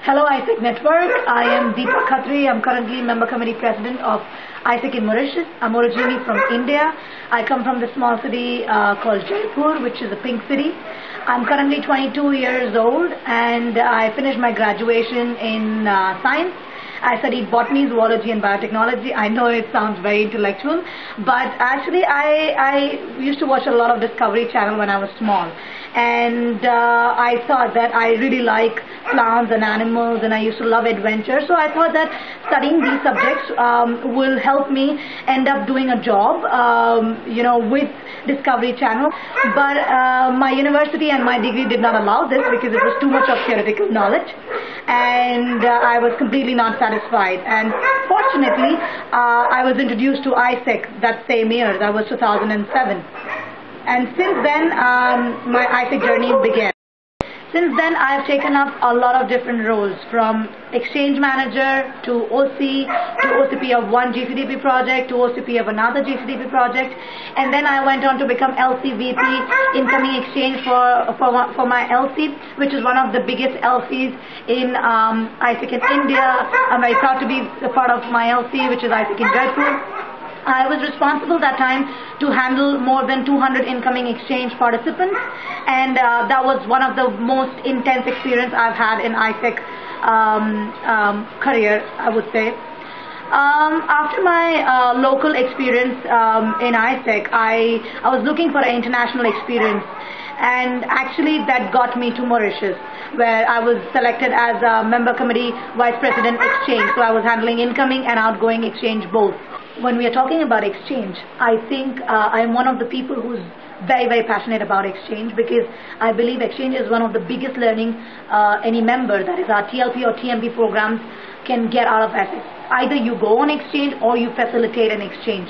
Hello ISEC Network. I am Deepa Khatri. I'm currently Member Committee President of ISEC in Mauritius. I'm originally from India. I come from the small city called Jaipur, which is a pink city. I'm currently 22 years old and I finished my graduation in science. I studied botany, zoology and biotechnology. I know it sounds very intellectual, but actually I used to watch a lot of Discovery Channel when I was small. And I thought that I really like plants and animals and I used to love adventure. So I thought that studying these subjects will help me end up doing a job, with Discovery Channel. But my university and my degree did not allow this because it was too much of theoretical knowledge. And I was completely not satisfied. And fortunately, I was introduced to ISEC that same year. That was 2007. And since then, my ISEC journey began. Since then, I've taken up a lot of different roles, from exchange manager to OC, to OCP of one GCDP project, to OCP of another GCDP project. And then I went on to become LCVP, incoming exchange for my LC, which is one of the biggest LCs in ISEC in India. I'm very proud to be a part of my LC, which is ISEC in Jaipur. I was responsible that time to handle more than 200 incoming exchange participants, and that was one of the most intense experience I've had in ISEC career, I would say. After my local experience in ISEC, I was looking for an international experience, and actually that got me to Mauritius, where I was selected as a member committee vice president exchange. So I was handling incoming and outgoing exchange both. When we are talking about exchange, I think I'm one of the people who's very, very passionate about exchange, because I believe exchange is one of the biggest learning any member, that is our TLP or TMP programs, can get out of ISEC. Either you go on exchange or you facilitate an exchange.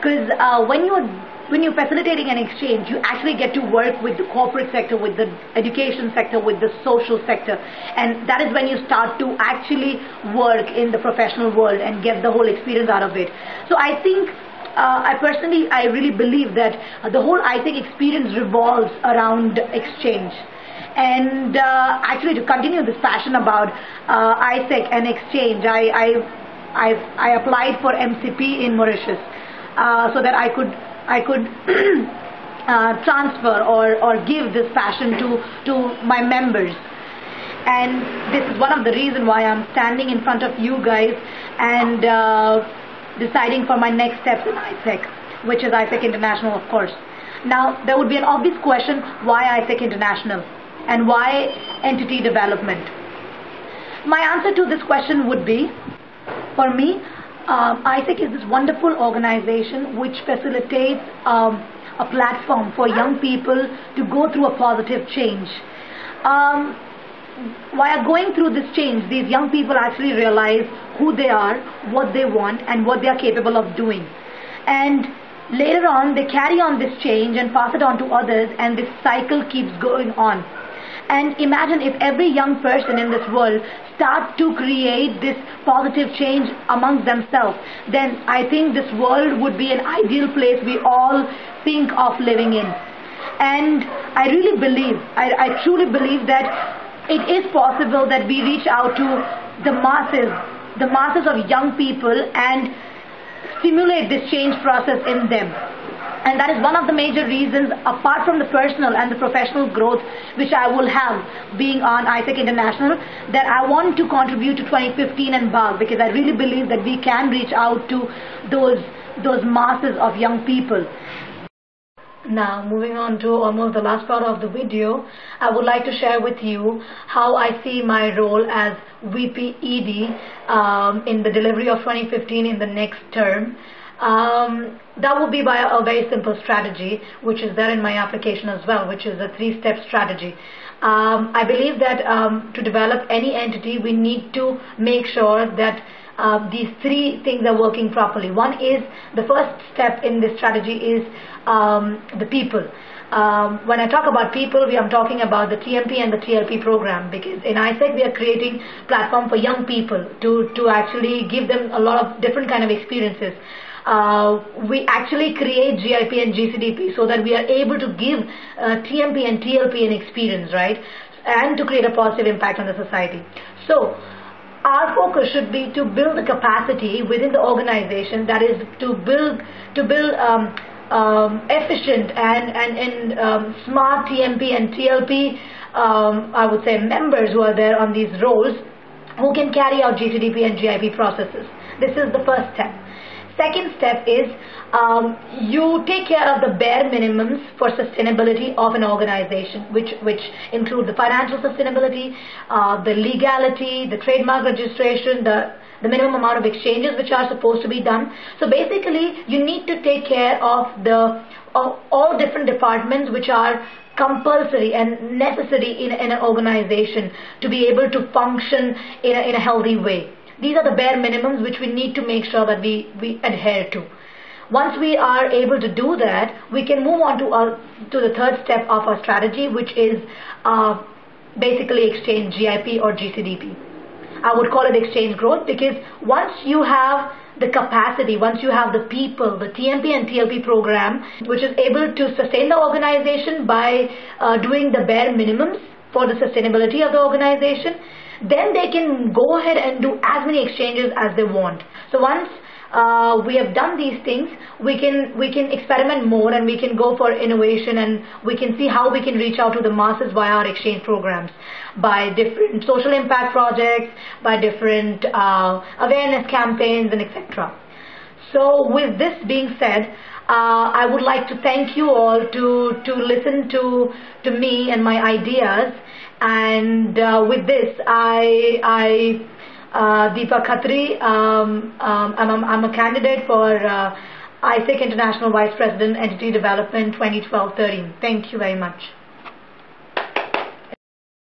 Because when you're facilitating an exchange, you actually get to work with the corporate sector, with the education sector, with the social sector, and that is when you start to actually work in the professional world and get the whole experience out of it. So I think I really believe that the whole ISEC experience revolves around exchange. And actually, to continue this passion about ISEC and exchange, I applied for MCP in Mauritius so that I could transfer or give this passion to my members. And this is one of the reasons why I'm standing in front of you guys and deciding for my next steps in ISEC, which is ISEC International, of course. Now, there would be an obvious question: why ISEC International and why entity development? My answer to this question would be, for me, ISEC is this wonderful organization which facilitates a platform for young people to go through a positive change. While going through this change, these young people actually realize who they are, what they want, and what they are capable of doing. And later on, they carry on this change and pass it on to others, and this cycle keeps going on. And imagine if every young person in this world start to create this positive change amongst themselves, then I think this world would be an ideal place we all think of living in. And I really believe, I truly believe that it is possible that we reach out to the masses of young people and stimulate this change process in them. And that is one of the major reasons, apart from the personal and the professional growth which I will have being on ISEC International, that I want to contribute to 2015 and BAG, because I really believe that we can reach out to those masses of young people. Now, moving on to almost the last part of the video, I would like to share with you how I see my role as VP ED in the delivery of 2015 in the next term. That will be by a very simple strategy, which is there in my application as well, which is a 3-step strategy. I believe that to develop any entity, we need to make sure that these 3 things are working properly. One is, the first step in this strategy is the people. When I talk about people, I'm talking about the TMP and the TLP program, because in ISEC we are creating platform for young people to actually give them a lot of different kind of experiences. We actually create GIP and GCDP so that we are able to give TMP and TLP an experience, right? and to create a positive impact on the society. So our focus should be to build the capacity within the organization, that is to build efficient and smart TMP and TLP I would say members who are there on these roles, who can carry out GCDP and GIP processes. This is the first step. Second step is you take care of the bare minimums for sustainability of an organization, which include the financial sustainability, the legality, the trademark registration, the minimum amount of exchanges which are supposed to be done. So basically, you need to take care of all different departments which are compulsory and necessary in an organization to be able to function in a healthy way. These are the bare minimums which we need to make sure that we adhere to. Once we are able to do that, we can move on to the third step of our strategy, which is basically exchange GIP or GCDP. I would call it exchange growth, because once you have the capacity, once you have the people, the TMP and TLP program, which is able to sustain the organization by doing the bare minimums for the sustainability of the organization, then they can go ahead and do as many exchanges as they want. So once we have done these things, we can experiment more, and we can go for innovation, and we can see how we can reach out to the masses via our exchange programs, by different social impact projects, by different awareness campaigns, and etc. So with this being said, I would like to thank you all to listen to me and my ideas. And with this, Deepa Khatri, I'm a candidate for ISIC International Vice President Entity Development 2012-13. Thank you very much.